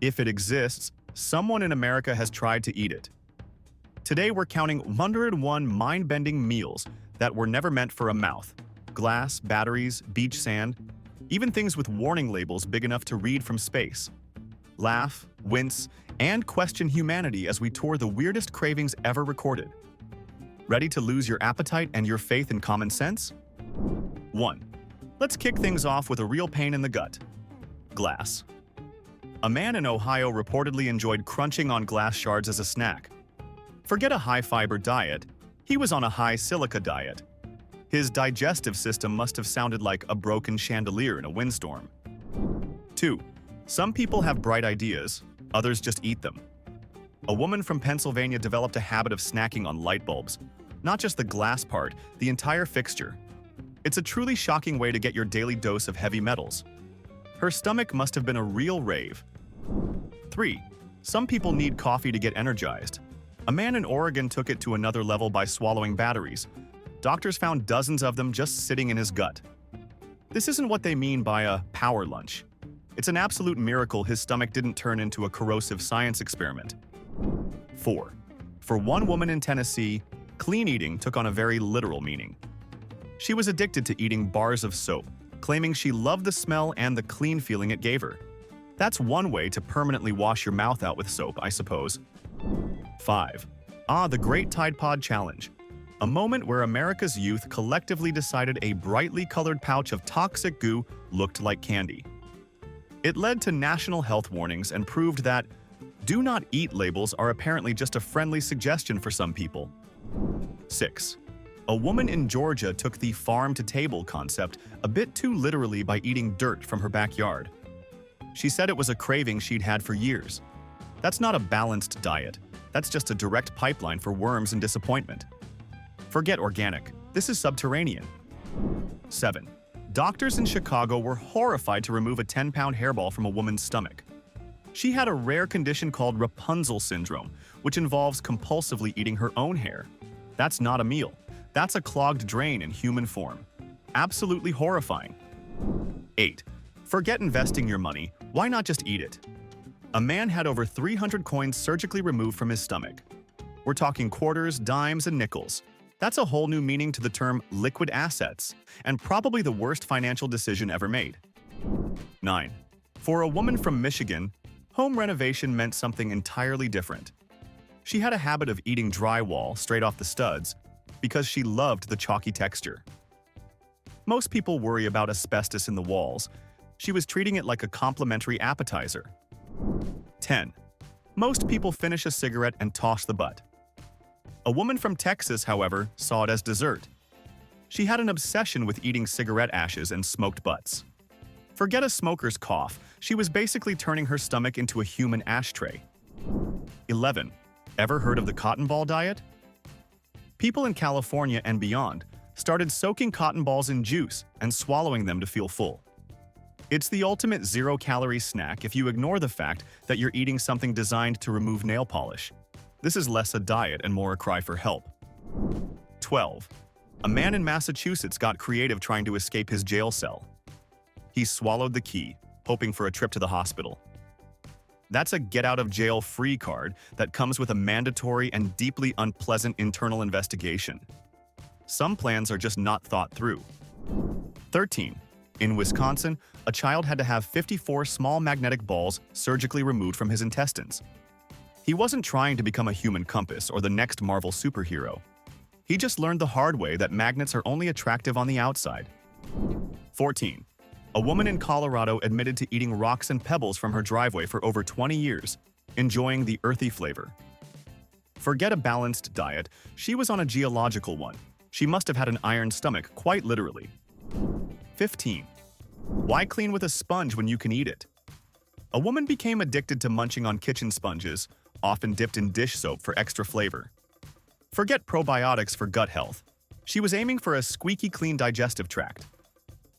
If it exists, someone in America has tried to eat it. Today we're counting 101 mind-bending meals that were never meant for a mouth. Glass, batteries, beach sand, even things with warning labels big enough to read from space. Laugh, wince, and question humanity as we tour the weirdest cravings ever recorded. Ready to lose your appetite and your faith in common sense? 1. Let's kick things off with a real pain in the gut. Glass. A man in Ohio reportedly enjoyed crunching on glass shards as a snack. Forget a high-fiber diet, he was on a high-silica diet. His digestive system must have sounded like a broken chandelier in a windstorm. 2. Some people have bright ideas, others just eat them. A woman from Pennsylvania developed a habit of snacking on light bulbs. Not just the glass part, the entire fixture. It's a truly shocking way to get your daily dose of heavy metals. Her stomach must have been a real rave. 3. Some people need coffee to get energized. A man in Oregon took it to another level by swallowing batteries. Doctors found dozens of them just sitting in his gut. This isn't what they mean by a power lunch. It's an absolute miracle his stomach didn't turn into a corrosive science experiment. 4. For one woman in Tennessee, clean eating took on a very literal meaning. She was addicted to eating bars of soap, claiming she loved the smell and the clean feeling it gave her. That's one way to permanently wash your mouth out with soap, I suppose. 5. The Great Tide Pod Challenge. A moment where America's youth collectively decided a brightly colored pouch of toxic goo looked like candy. It led to national health warnings and proved that "do not eat" labels are apparently just a friendly suggestion for some people. 6. A woman in Georgia took the farm-to-table concept a bit too literally by eating dirt from her backyard. She said it was a craving she'd had for years. That's not a balanced diet. That's just a direct pipeline for worms and disappointment. Forget organic. This is subterranean. 7. Doctors in Chicago were horrified to remove a 10-pound hairball from a woman's stomach. She had a rare condition called Rapunzel syndrome, which involves compulsively eating her own hair. That's not a meal. That's a clogged drain in human form. Absolutely horrifying. 8. Forget investing your money. Why not just eat it? A man had over 300 coins surgically removed from his stomach. We're talking quarters, dimes, and nickels. That's a whole new meaning to the term liquid assets, and probably the worst financial decision ever made. 9. For a woman from Michigan, home renovation meant something entirely different. She had a habit of eating drywall straight off the studs because she loved the chalky texture. Most people worry about asbestos in the walls. She was treating it like a complimentary appetizer. 10. Most people finish a cigarette and toss the butt. A woman from Texas, however, saw it as dessert. She had an obsession with eating cigarette ashes and smoked butts. Forget a smoker's cough, she was basically turning her stomach into a human ashtray. 11. Ever heard of the cotton ball diet? People in California and beyond started soaking cotton balls in juice and swallowing them to feel full. It's the ultimate zero-calorie snack if you ignore the fact that you're eating something designed to remove nail polish. This is less a diet and more a cry for help. 12. A man in Massachusetts got creative trying to escape his jail cell. He swallowed the key, hoping for a trip to the hospital. That's a get-out-of-jail-free card that comes with a mandatory and deeply unpleasant internal investigation. Some plans are just not thought through. 13. In Wisconsin, a child had to have 54 small magnetic balls surgically removed from his intestines. He wasn't trying to become a human compass or the next Marvel superhero. He just learned the hard way that magnets are only attractive on the outside. 14. A woman in Colorado admitted to eating rocks and pebbles from her driveway for over 20 years, enjoying the earthy flavor. Forget a balanced diet, she was on a geological one. She must have had an iron stomach, quite literally. 15. Why clean with a sponge when you can eat it? A woman became addicted to munching on kitchen sponges, often dipped in dish soap for extra flavor. Forget probiotics for gut health. She was aiming for a squeaky clean digestive tract.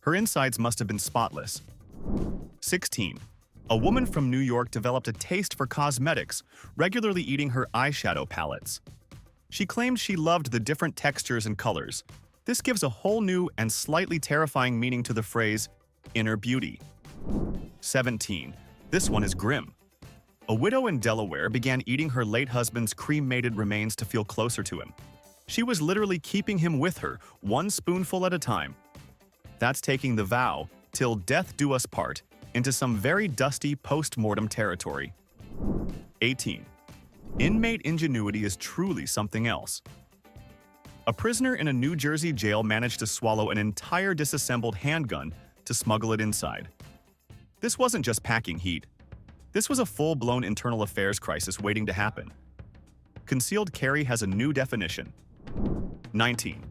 Her insides must have been spotless. 16. A woman from New York developed a taste for cosmetics, regularly eating her eyeshadow palettes. She claimed she loved the different textures and colors. This gives a whole new and slightly terrifying meaning to the phrase, inner beauty. 17. This one is grim. A widow in Delaware began eating her late husband's cremated remains to feel closer to him. She was literally keeping him with her, one spoonful at a time. That's taking the vow, "till death do us part," into some very dusty post-mortem territory. 18. Inmate ingenuity is truly something else. A prisoner in a New Jersey jail managed to swallow an entire disassembled handgun to smuggle it inside. This wasn't just packing heat. This was a full-blown internal affairs crisis waiting to happen. Concealed carry has a new definition. 19.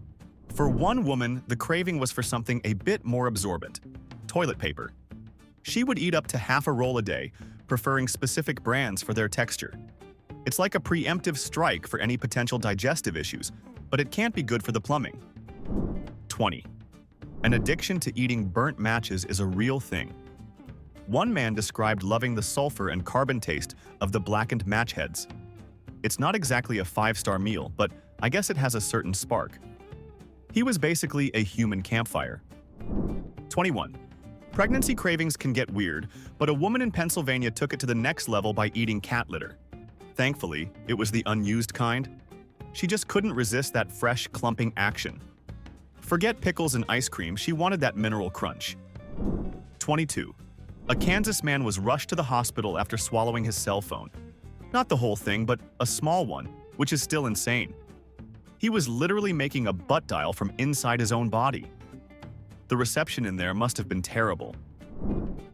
For one woman, the craving was for something a bit more absorbent: toilet paper. She would eat up to half a roll a day, preferring specific brands for their texture. It's like a preemptive strike for any potential digestive issues, but it can't be good for the plumbing. 20. An addiction to eating burnt matches is a real thing. One man described loving the sulfur and carbon taste of the blackened match heads. It's not exactly a 5-star meal, but I guess it has a certain spark. He was basically a human campfire. 21. Pregnancy cravings can get weird, but a woman in Pennsylvania took it to the next level by eating cat litter. Thankfully, it was the unused kind. She just couldn't resist that fresh, clumping action. Forget pickles and ice cream, she wanted that mineral crunch. 22. A Kansas man was rushed to the hospital after swallowing his cell phone. Not the whole thing, but a small one, which is still insane. He was literally making a butt dial from inside his own body. The reception in there must have been terrible.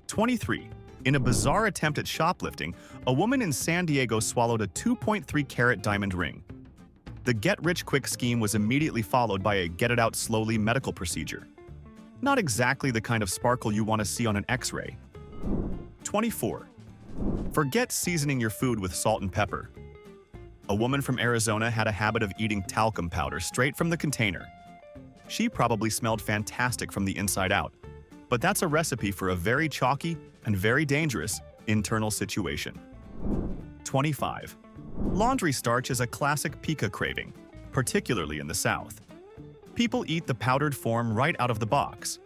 23. In a bizarre attempt at shoplifting, a woman in San Diego swallowed a 2.3-carat diamond ring. The get-rich-quick scheme was immediately followed by a get-it-out-slowly medical procedure. Not exactly the kind of sparkle you want to see on an X-ray. 24. Forget seasoning your food with salt and pepper. A woman from Arizona had a habit of eating talcum powder straight from the container. She probably smelled fantastic from the inside out, but that's a recipe for a very chalky and very dangerous internal situation. 25. Laundry starch is a classic pica craving, particularly in the South. People eat the powdered form right out of the box.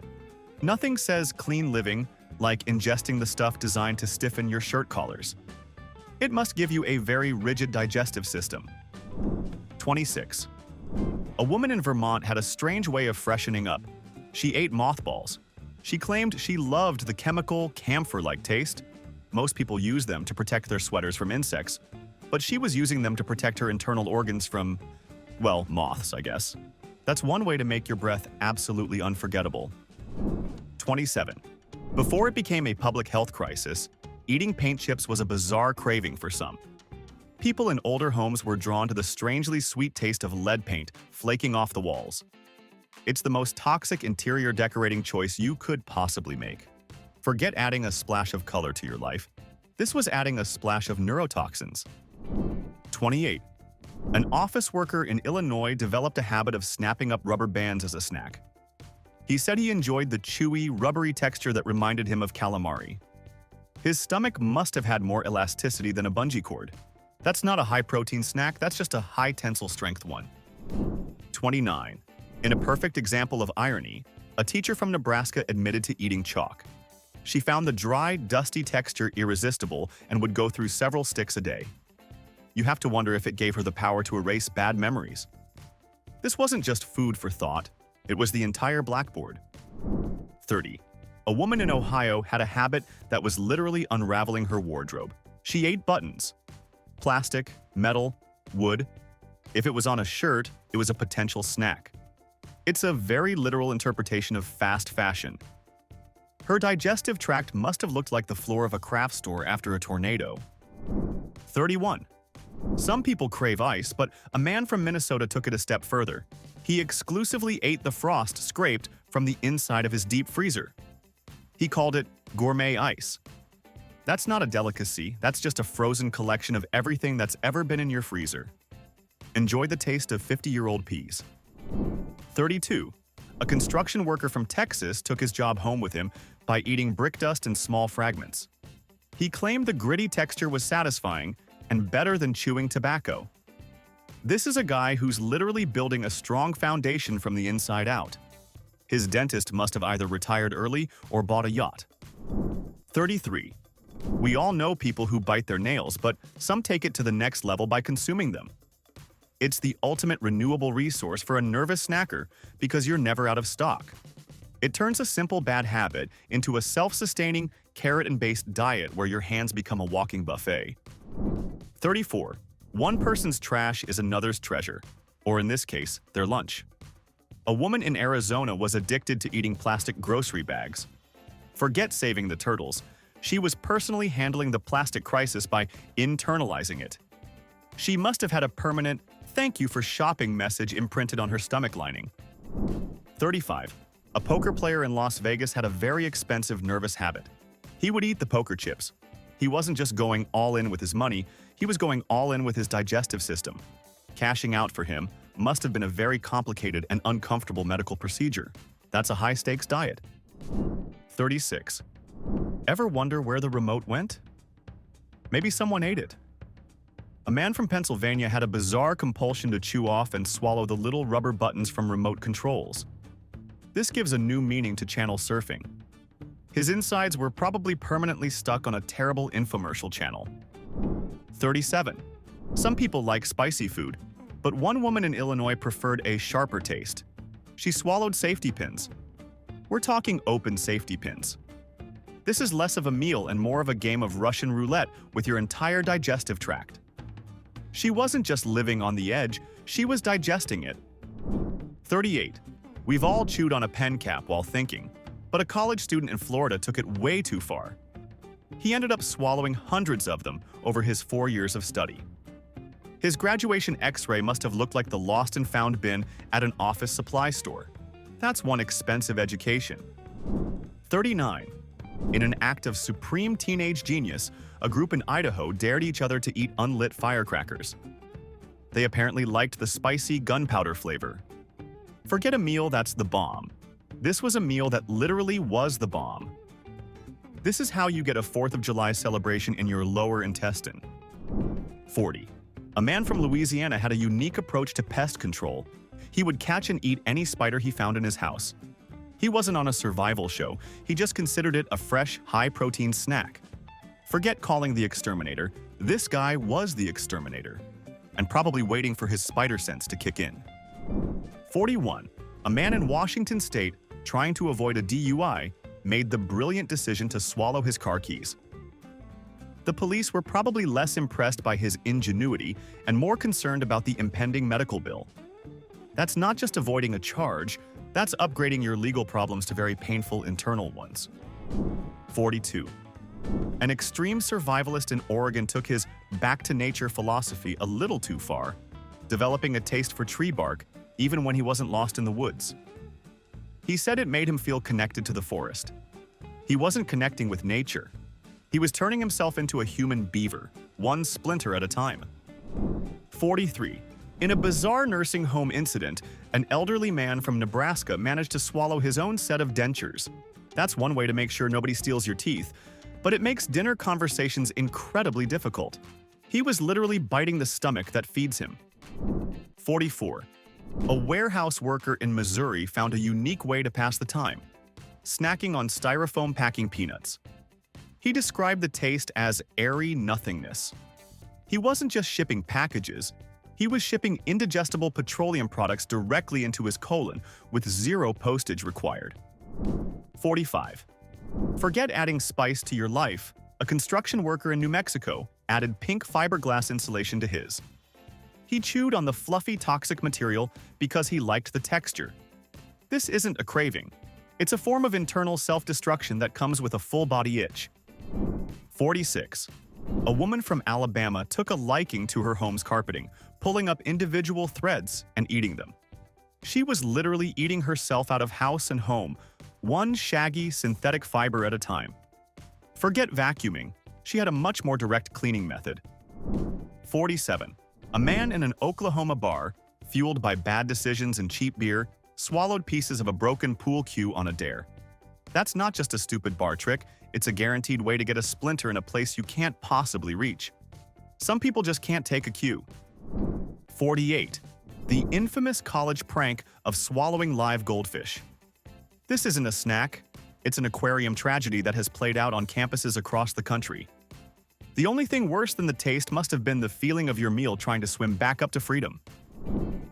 Nothing says clean living like ingesting the stuff designed to stiffen your shirt collars. It must give you a very rigid digestive system. 26. A woman in Vermont had a strange way of freshening up. She ate mothballs. She claimed she loved the chemical, camphor-like taste. Most people use them to protect their sweaters from insects, but she was using them to protect her internal organs from, well, moths, I guess. That's one way to make your breath absolutely unforgettable. 27. Before it became a public health crisis, eating paint chips was a bizarre craving for some. People in older homes were drawn to the strangely sweet taste of lead paint flaking off the walls. It's the most toxic interior decorating choice you could possibly make. Forget adding a splash of color to your life. This was adding a splash of neurotoxins. 28. An office worker in Illinois developed a habit of snapping up rubber bands as a snack. He said he enjoyed the chewy, rubbery texture that reminded him of calamari. His stomach must have had more elasticity than a bungee cord. That's not a high-protein snack, that's just a high-tensile strength one. 29. In a perfect example of irony, a teacher from Nebraska admitted to eating chalk. She found the dry, dusty texture irresistible and would go through several sticks a day. You have to wonder if it gave her the power to erase bad memories. This wasn't just food for thought, it was the entire blackboard. 30. A woman in Ohio had a habit that was literally unraveling her wardrobe. She ate buttons. Plastic, metal, wood. If it was on a shirt, it was a potential snack. It's a very literal interpretation of fast fashion. Her digestive tract must have looked like the floor of a craft store after a tornado. 31. Some people crave ice, but a man from Minnesota took it a step further. He exclusively ate the frost scraped from the inside of his deep freezer. He called it gourmet ice. That's not a delicacy, that's just a frozen collection of everything that's ever been in your freezer. Enjoy the taste of 50-year-old peas. 32. A construction worker from Texas took his job home with him by eating brick dust in small fragments. He claimed the gritty texture was satisfying and better than chewing tobacco. This is a guy who's literally building a strong foundation from the inside out. His dentist must have either retired early or bought a yacht. 33. We all know people who bite their nails, but some take it to the next level by consuming them. It's the ultimate renewable resource for a nervous snacker because you're never out of stock. It turns a simple bad habit into a self-sustaining, keratin-based diet where your hands become a walking buffet. 34. One person's trash is another's treasure, or in this case, their lunch. A woman in Arizona was addicted to eating plastic grocery bags. Forget saving the turtles. She was personally handling the plastic crisis by internalizing it. She must have had a permanent "thank you for shopping" message imprinted on her stomach lining. 35. A poker player in Las Vegas had a very expensive nervous habit. He would eat the poker chips. He wasn't just going all in with his money, he was going all in with his digestive system. Cashing out for him must have been a very complicated and uncomfortable medical procedure. That's a high-stakes diet. 36. Ever wonder where the remote went? Maybe someone ate it. A man from Pennsylvania had a bizarre compulsion to chew off and swallow the little rubber buttons from remote controls. This gives a new meaning to channel surfing. His insides were probably permanently stuck on a terrible infomercial channel. 37. Some people like spicy food, but one woman in Illinois preferred a sharper taste. She swallowed safety pins. We're talking open safety pins. This is less of a meal and more of a game of Russian roulette with your entire digestive tract. She wasn't just living on the edge, she was digesting it. 38. We've all chewed on a pen cap while thinking, but a college student in Florida took it way too far. He ended up swallowing hundreds of them over his 4 years of study. His graduation X-ray must have looked like the lost and found bin at an office supply store. That's one expensive education. 39. In an act of supreme teenage genius, a group in Idaho dared each other to eat unlit firecrackers. They apparently liked the spicy gunpowder flavor. Forget a meal that's the bomb. This was a meal that literally was the bomb. This is how you get a 4th of July celebration in your lower intestine. 40. A man from Louisiana had a unique approach to pest control. He would catch and eat any spider he found in his house. He wasn't on a survival show, he just considered it a fresh, high-protein snack. Forget calling the exterminator, this guy was the exterminator, and probably waiting for his spider sense to kick in. 41. A man in Washington state, trying to avoid a DUI, made the brilliant decision to swallow his car keys. The police were probably less impressed by his ingenuity and more concerned about the impending medical bill. That's not just avoiding a charge, that's upgrading your legal problems to very painful internal ones. 42. An extreme survivalist in Oregon took his back-to-nature philosophy a little too far, developing a taste for tree bark even when he wasn't lost in the woods. He said it made him feel connected to the forest. He wasn't connecting with nature. He was turning himself into a human beaver, one splinter at a time. 43. In a bizarre nursing home incident, an elderly man from Nebraska managed to swallow his own set of dentures. That's one way to make sure nobody steals your teeth, but it makes dinner conversations incredibly difficult. He was literally biting the stomach that feeds him. 44. A warehouse worker in Missouri found a unique way to pass the time, snacking on styrofoam packing peanuts. He described the taste as airy nothingness. He wasn't just shipping packages, he was shipping indigestible petroleum products directly into his colon with zero postage required. 45. Forget adding spice to your life. A construction worker in New Mexico added pink fiberglass insulation to his. He chewed on the fluffy toxic material because he liked the texture. This isn't a craving. It's a form of internal self-destruction that comes with a full-body itch. 46. A woman from Alabama took a liking to her home's carpeting, pulling up individual threads and eating them. She was literally eating herself out of house and home, one shaggy, synthetic fiber at a time. Forget vacuuming. She had a much more direct cleaning method. 47. A man in an Oklahoma bar, fueled by bad decisions and cheap beer, swallowed pieces of a broken pool cue on a dare. That's not just a stupid bar trick, it's a guaranteed way to get a splinter in a place you can't possibly reach. Some people just can't take a cue. 48. The infamous college prank of swallowing live goldfish. This isn't a snack, it's an aquarium tragedy that has played out on campuses across the country. The only thing worse than the taste must have been the feeling of your meal trying to swim back up to freedom.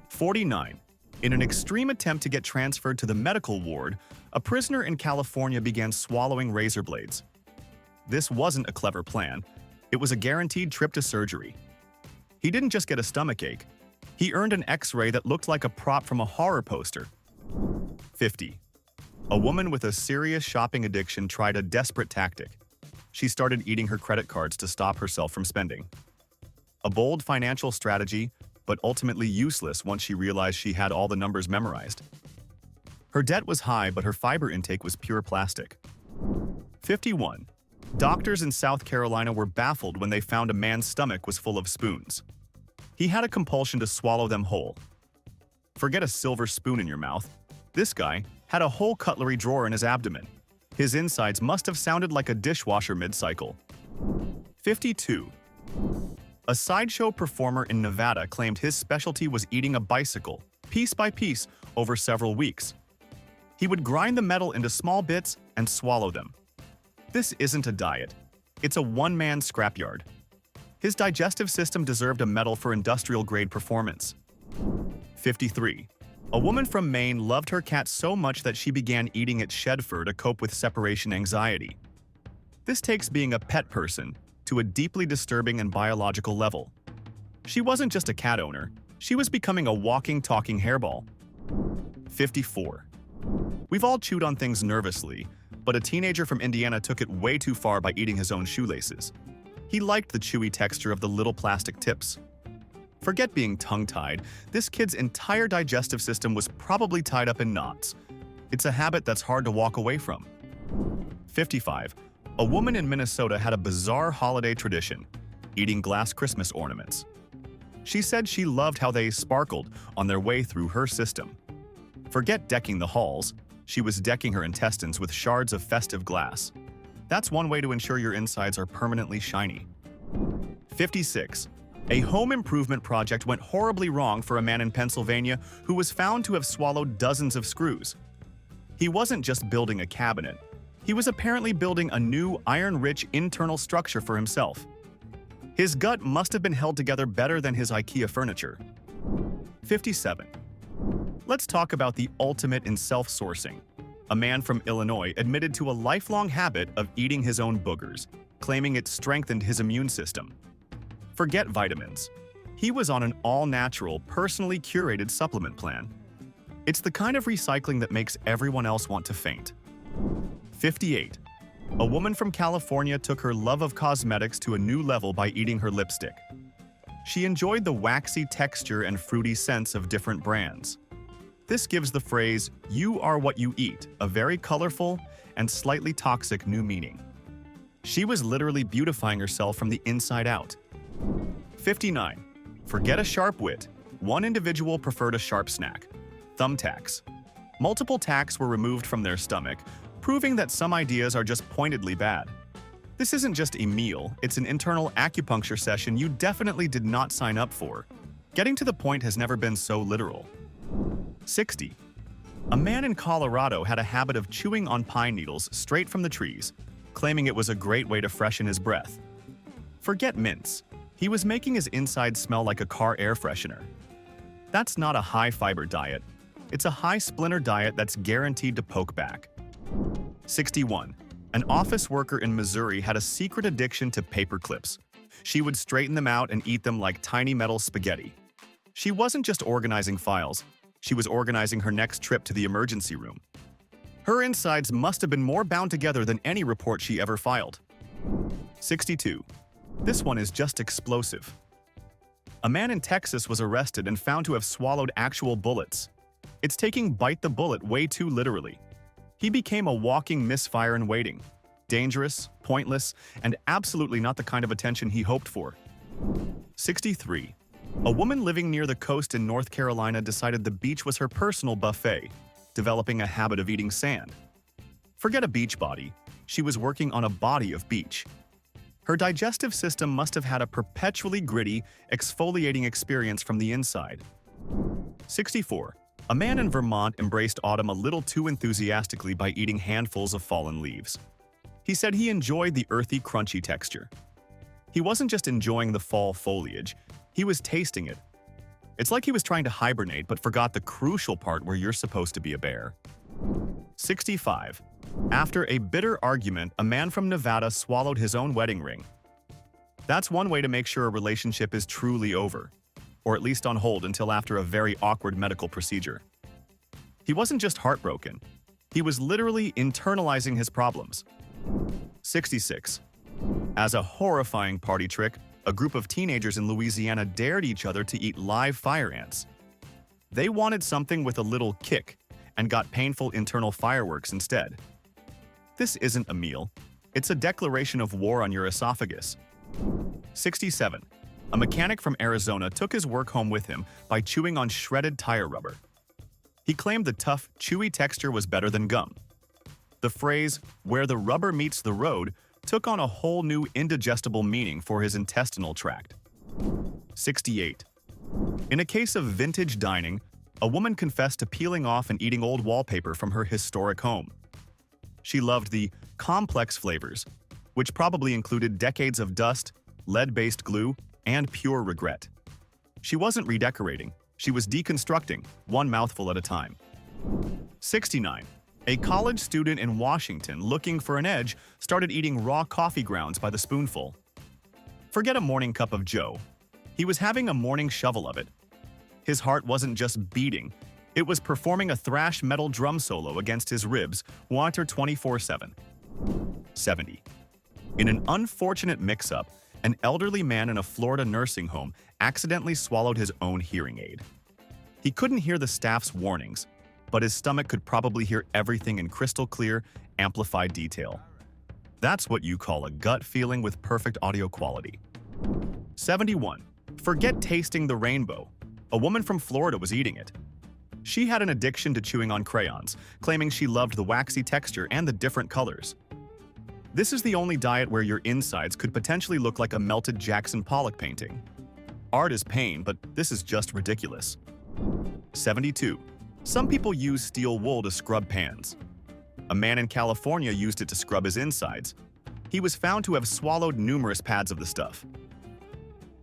49. In an extreme attempt to get transferred to the medical ward, a prisoner in California began swallowing razor blades. This wasn't a clever plan. It was a guaranteed trip to surgery. He didn't just get a stomachache. He earned an X-ray that looked like a prop from a horror poster. 50. A woman with a serious shopping addiction tried a desperate tactic. She started eating her credit cards to stop herself from spending. A bold financial strategy, but ultimately useless once she realized she had all the numbers memorized. Her debt was high, but her fiber intake was pure plastic. 51. Doctors in South Carolina were baffled when they found a man's stomach was full of spoons. He had a compulsion to swallow them whole. Forget a silver spoon in your mouth. This guy had a whole cutlery drawer in his abdomen. His insides must have sounded like a dishwasher mid-cycle. 52. A sideshow performer in Nevada claimed his specialty was eating a bicycle, piece by piece, over several weeks. He would grind the metal into small bits and swallow them. This isn't a diet. It's a one-man scrapyard. His digestive system deserved a medal for industrial-grade performance. 53. A woman from Maine loved her cat so much that she began eating its shed fur to cope with separation anxiety. This takes being a pet person to a deeply disturbing and biological level. She wasn't just a cat owner, she was becoming a walking, talking hairball. 54. We've all chewed on things nervously, but a teenager from Indiana took it way too far by eating his own shoelaces. He liked the chewy texture of the little plastic tips. Forget being tongue-tied, this kid's entire digestive system was probably tied up in knots. It's a habit that's hard to walk away from. 55. A woman in Minnesota had a bizarre holiday tradition, eating glass Christmas ornaments. She said she loved how they sparkled on their way through her system. Forget decking the halls, she was decking her intestines with shards of festive glass. That's one way to ensure your insides are permanently shiny. 56. A home improvement project went horribly wrong for a man in Pennsylvania who was found to have swallowed dozens of screws. He wasn't just building a cabinet. He was apparently building a new, iron-rich internal structure for himself. His gut must have been held together better than his IKEA furniture. 57. Let's talk about the ultimate in self-sourcing. A man from Illinois admitted to a lifelong habit of eating his own boogers, claiming it strengthened his immune system. Forget vitamins. He was on an all-natural, personally curated supplement plan. It's the kind of recycling that makes everyone else want to faint. 58. A woman from California took her love of cosmetics to a new level by eating her lipstick. She enjoyed the waxy texture and fruity scents of different brands. This gives the phrase, "you are what you eat," a very colorful and slightly toxic new meaning. She was literally beautifying herself from the inside out. 59. Forget a sharp wit. One individual preferred a sharp snack. Thumbtacks. Multiple tacks were removed from their stomach, proving that some ideas are just pointedly bad. This isn't just a meal, it's an internal acupuncture session you definitely did not sign up for. Getting to the point has never been so literal. 60. A man in Colorado had a habit of chewing on pine needles straight from the trees, claiming it was a great way to freshen his breath. Forget mints. He was making his insides smell like a car air freshener. That's not a high-fiber diet. It's a high-splinter diet that's guaranteed to poke back. 61. An office worker in Missouri had a secret addiction to paper clips. She would straighten them out and eat them like tiny metal spaghetti. She wasn't just organizing files, she was organizing her next trip to the emergency room. Her insides must have been more bound together than any report she ever filed. 62. This one is just explosive. A man in Texas was arrested and found to have swallowed actual bullets. It's taking bite the bullet way too literally. He became a walking misfire in waiting. Dangerous, pointless, and absolutely not the kind of attention he hoped for. 63. A woman living near the coast in North Carolina decided the beach was her personal buffet, developing a habit of eating sand. Forget a beach body, she was working on a body of beach. Her digestive system must have had a perpetually gritty, exfoliating experience from the inside. 64. A man in Vermont embraced autumn a little too enthusiastically by eating handfuls of fallen leaves. He said he enjoyed the earthy, crunchy texture. He wasn't just enjoying the fall foliage, he was tasting it. It's like he was trying to hibernate but forgot the crucial part where you're supposed to be a bear. 65. After a bitter argument, a man from Nevada swallowed his own wedding ring. That's one way to make sure a relationship is truly over, or at least on hold until after a very awkward medical procedure. He wasn't just heartbroken, he was literally internalizing his problems. 66. As a horrifying party trick, a group of teenagers in Louisiana dared each other to eat live fire ants. They wanted something with a little kick and got painful internal fireworks instead. This isn't a meal, it's a declaration of war on your esophagus. 67. A mechanic from Arizona took his work home with him by chewing on shredded tire rubber. He claimed the tough, chewy texture was better than gum. The phrase, "where the rubber meets the road," took on a whole new indigestible meaning for his intestinal tract. 68. In a case of vintage dining, a woman confessed to peeling off and eating old wallpaper from her historic home. She loved the complex flavors, which probably included decades of dust, lead-based glue, and pure regret. She wasn't redecorating, she was deconstructing, one mouthful at a time. 69. A college student in Washington looking for an edge started eating raw coffee grounds by the spoonful. Forget a morning cup of joe. He was having a morning shovel of it. His heart wasn't just beating, it was performing a thrash metal drum solo against his ribs, water 24/7. 70. In an unfortunate mix-up, an elderly man in a Florida nursing home accidentally swallowed his own hearing aid. He couldn't hear the staff's warnings, but his stomach could probably hear everything in crystal clear, amplified detail. That's what you call a gut feeling with perfect audio quality. 71. Forget tasting the rainbow. A woman from Florida was eating it. She had an addiction to chewing on crayons, claiming she loved the waxy texture and the different colors. This is the only diet where your insides could potentially look like a melted Jackson Pollock painting. Art is pain, but this is just ridiculous. 72. Some people use steel wool to scrub pans. A man in California used it to scrub his insides. He was found to have swallowed numerous pads of the stuff.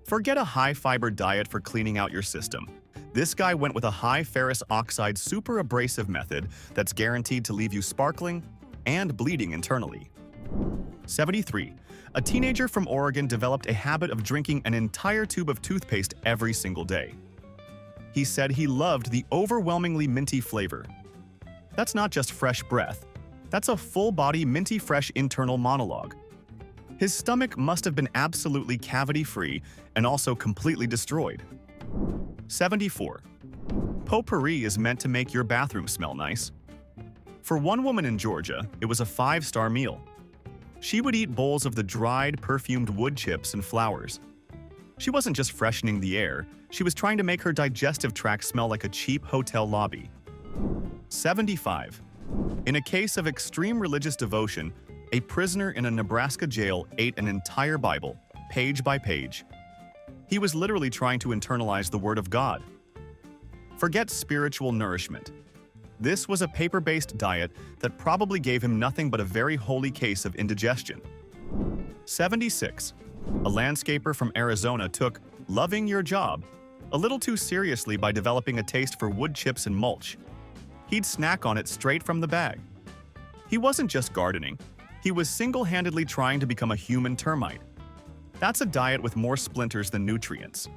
Forget a high-fiber diet for cleaning out your system. This guy went with a high ferrous oxide super abrasive method that's guaranteed to leave you sparkling and bleeding internally. 73. A teenager from Oregon developed a habit of drinking an entire tube of toothpaste every single day. He said he loved the overwhelmingly minty flavor. That's not just fresh breath, that's a full-body minty fresh internal monologue. His stomach must have been absolutely cavity-free and also completely destroyed. 74. Potpourri is meant to make your bathroom smell nice. For one woman in Georgia, it was a 5-star meal. She would eat bowls of the dried, perfumed wood chips and flowers. She wasn't just freshening the air, she was trying to make her digestive tract smell like a cheap hotel lobby. 75. In a case of extreme religious devotion, a prisoner in a Nebraska jail ate an entire Bible, page by page. He was literally trying to internalize the Word of God. Forget spiritual nourishment. This was a paper-based diet that probably gave him nothing but a very holy case of indigestion. 76. A landscaper from Arizona took loving your job a little too seriously by developing a taste for wood chips and mulch. He'd snack on it straight from the bag. He wasn't just gardening, he was single-handedly trying to become a human termite. That's a diet with more splinters than nutrients.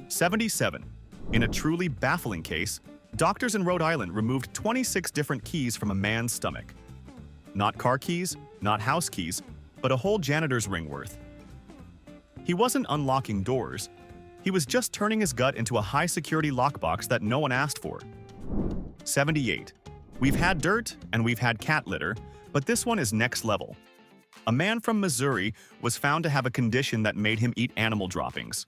77. In a truly baffling case, doctors in Rhode Island removed 26 different keys from a man's stomach. Not car keys, not house keys, but a whole janitor's ring worth. He wasn't unlocking doors, he was just turning his gut into a high-security lockbox that no one asked for. 78. We've had dirt and we've had cat litter, but this one is next level. A man from Missouri was found to have a condition that made him eat animal droppings.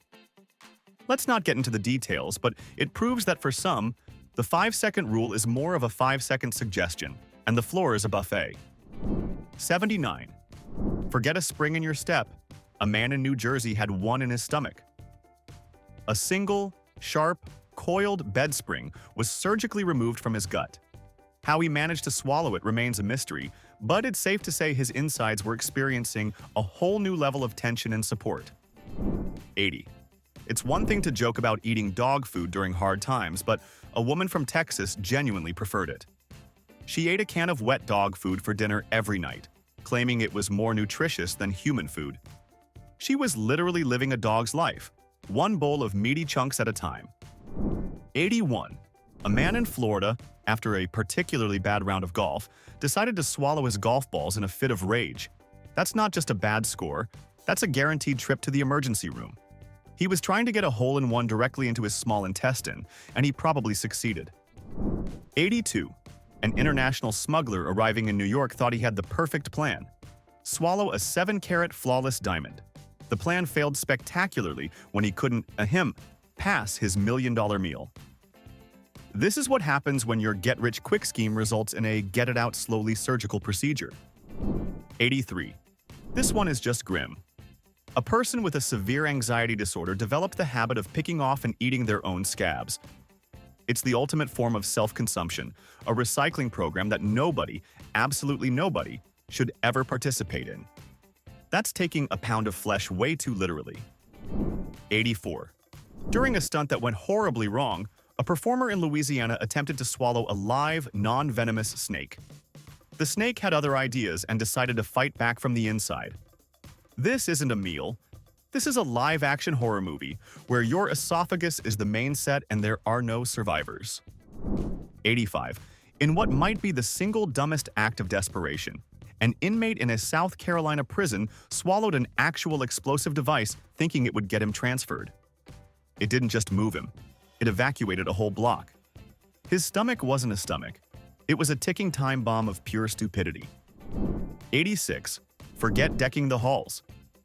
Let's not get into the details, but it proves that for some, the 5-second rule is more of a 5-second suggestion, and the floor is a buffet. 79. Forget a spring in your step. A man in New Jersey had one in his stomach. A single, sharp, coiled bed spring was surgically removed from his gut. How he managed to swallow it remains a mystery, but it's safe to say his insides were experiencing a whole new level of tension and support. 80. It's one thing to joke about eating dog food during hard times, but a woman from Texas genuinely preferred it. She ate a can of wet dog food for dinner every night, claiming it was more nutritious than human food. She was literally living a dog's life, one bowl of meaty chunks at a time. 81. A man in Florida, after a particularly bad round of golf, decided to swallow his golf balls in a fit of rage. That's not just a bad score, that's a guaranteed trip to the emergency room. He was trying to get a hole-in-one directly into his small intestine, and he probably succeeded. 82. An international smuggler arriving in New York thought he had the perfect plan. Swallow a 7-carat flawless diamond. The plan failed spectacularly when he couldn't, pass his million-dollar meal. This is what happens when your get-rich-quick scheme results in a get-it-out-slowly surgical procedure. 83. This one is just grim. A person with a severe anxiety disorder developed the habit of picking off and eating their own scabs. It's the ultimate form of self-consumption, a recycling program that nobody, absolutely nobody, should ever participate in. That's taking a pound of flesh way too literally. 84. During a stunt that went horribly wrong, a performer in Louisiana attempted to swallow a live, non-venomous snake. The snake had other ideas and decided to fight back from the inside. This isn't a meal. This is a live-action horror movie where your esophagus is the main set and there are no survivors. 85. In what might be the single dumbest act of desperation, an inmate in a South Carolina prison swallowed an actual explosive device thinking it would get him transferred. It didn't just move him. It evacuated a whole block. His stomach wasn't a stomach. It was a ticking time bomb of pure stupidity. 86. Forget decking the halls.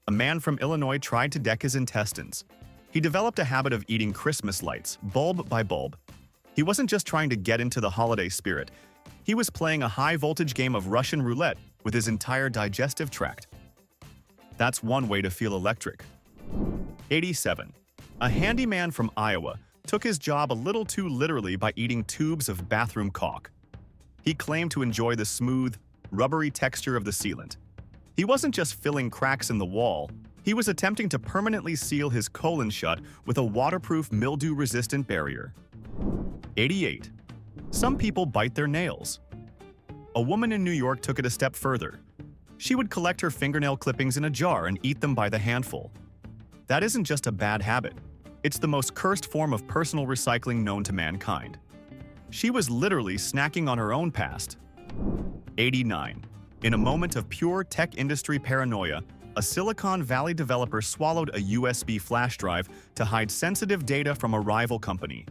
A man from Illinois tried to deck his intestines. He developed a habit of eating Christmas lights, bulb by bulb. He wasn't just trying to get into the holiday spirit. He was playing a high-voltage game of Russian roulette with his entire digestive tract. That's one way to feel electric. 87. A handyman from Iowa took his job a little too literally by eating tubes of bathroom caulk. He claimed to enjoy the smooth, rubbery texture of the sealant. He wasn't just filling cracks in the wall, he was attempting to permanently seal his colon shut with a waterproof, mildew-resistant barrier. 88. Some people bite their nails. A woman in New York took it a step further. She would collect her fingernail clippings in a jar and eat them by the handful. That isn't just a bad habit. It's the most cursed form of personal recycling known to mankind. She was literally snacking on her own past. 89. In a moment of pure tech industry paranoia, a Silicon Valley developer swallowed a USB flash drive to hide sensitive data from a rival company.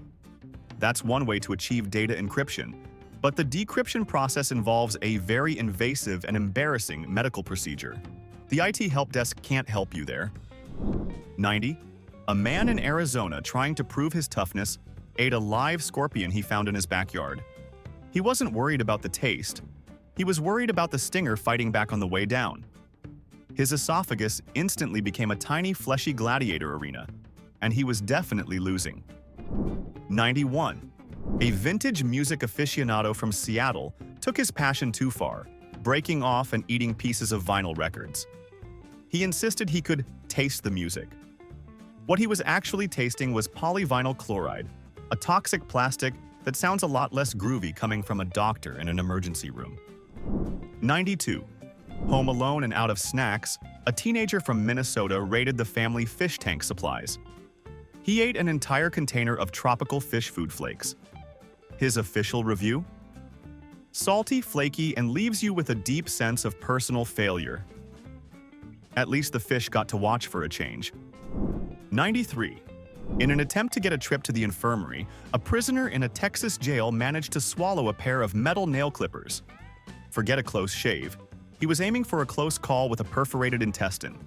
That's one way to achieve data encryption, but the decryption process involves a very invasive and embarrassing medical procedure. The IT help desk can't help you there. 90. A man in Arizona trying to prove his toughness ate a live scorpion he found in his backyard. He wasn't worried about the taste. He was worried about the stinger fighting back on the way down. His esophagus instantly became a tiny fleshy gladiator arena, and he was definitely losing. 91. A vintage music aficionado from Seattle took his passion too far, breaking off and eating pieces of vinyl records. He insisted he could taste the music. What he was actually tasting was polyvinyl chloride, a toxic plastic that sounds a lot less groovy coming from a doctor in an emergency room. 92. Home alone and out of snacks, a teenager from Minnesota raided the family fish tank supplies. He ate an entire container of tropical fish food flakes. His official review? Salty, flaky, and leaves you with a deep sense of personal failure. At least the fish got to watch for a change. 93. In an attempt to get a trip to the infirmary, a prisoner in a Texas jail managed to swallow a pair of metal nail clippers. Forget a close shave. He was aiming for a close call with a perforated intestine.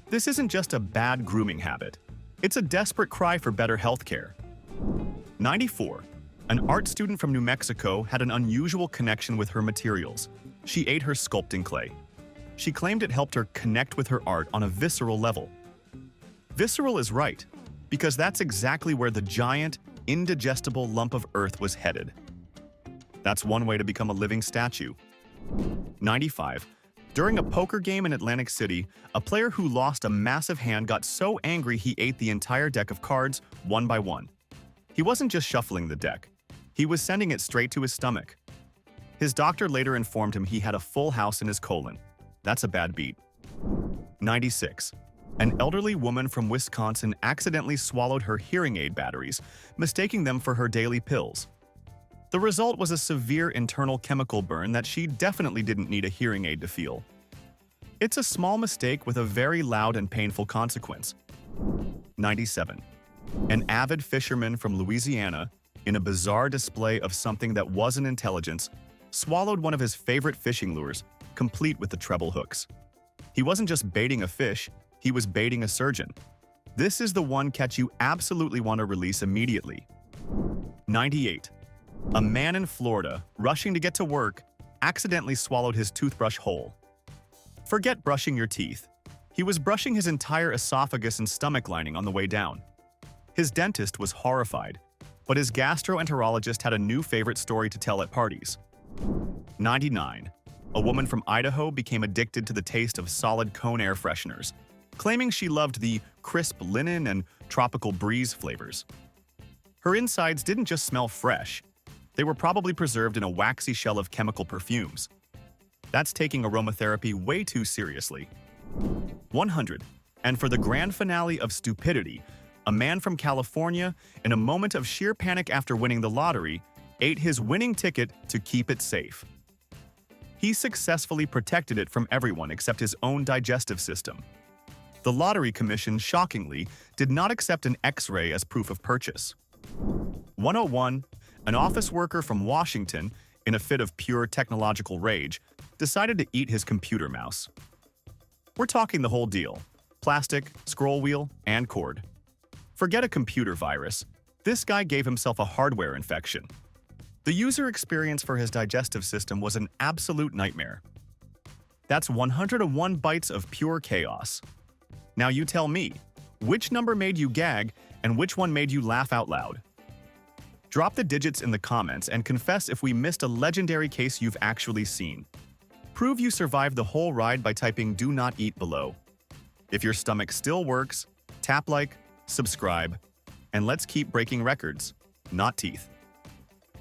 This isn't just a bad grooming habit. It's a desperate cry for better health care. 94. An art student from New Mexico had an unusual connection with her materials. She ate her sculpting clay. She claimed it helped her connect with her art on a visceral level. Visceral is right, because that's exactly where the giant, indigestible lump of earth was headed. That's one way to become a living statue. 95. During a poker game in Atlantic City, a player who lost a massive hand got so angry he ate the entire deck of cards, one by one. He wasn't just shuffling the deck. He was sending it straight to his stomach. His doctor later informed him he had a full house in his colon. That's a bad beat. 96. An elderly woman from Wisconsin accidentally swallowed her hearing aid batteries, mistaking them for her daily pills. The result was a severe internal chemical burn that she definitely didn't need a hearing aid to feel. It's a small mistake with a very loud and painful consequence. 97. An avid fisherman from Louisiana, in a bizarre display of something that wasn't intelligence, swallowed one of his favorite fishing lures, complete with the treble hooks. He wasn't just baiting a fish, he was baiting a surgeon. This is the one catch you absolutely want to release immediately. 98. A man in Florida, rushing to get to work, accidentally swallowed his toothbrush whole. Forget brushing your teeth. He was brushing his entire esophagus and stomach lining on the way down. His dentist was horrified, but his gastroenterologist had a new favorite story to tell at parties. 99. A woman from Idaho became addicted to the taste of solid cone air fresheners, claiming she loved the crisp linen and tropical breeze flavors. Her insides didn't just smell fresh, they were probably preserved in a waxy shell of chemical perfumes. That's taking aromatherapy way too seriously. 100. And for the grand finale of stupidity, a man from California, in a moment of sheer panic after winning the lottery, ate his winning ticket to keep it safe. He successfully protected it from everyone except his own digestive system. The Lottery Commission, shockingly, did not accept an X-ray as proof of purchase. 101. An office worker from Washington, in a fit of pure technological rage, decided to eat his computer mouse. We're talking the whole deal: plastic, scroll wheel, and cord. Forget a computer virus. This guy gave himself a hardware infection. The user experience for his digestive system was an absolute nightmare. That's 101 bytes of pure chaos. Now you tell me, which number made you gag and which one made you laugh out loud? Drop the digits in the comments and confess if we missed a legendary case you've actually seen. Prove you survived the whole ride by typing "do not eat" below. If your stomach still works, tap like, subscribe, and let's keep breaking records, not teeth.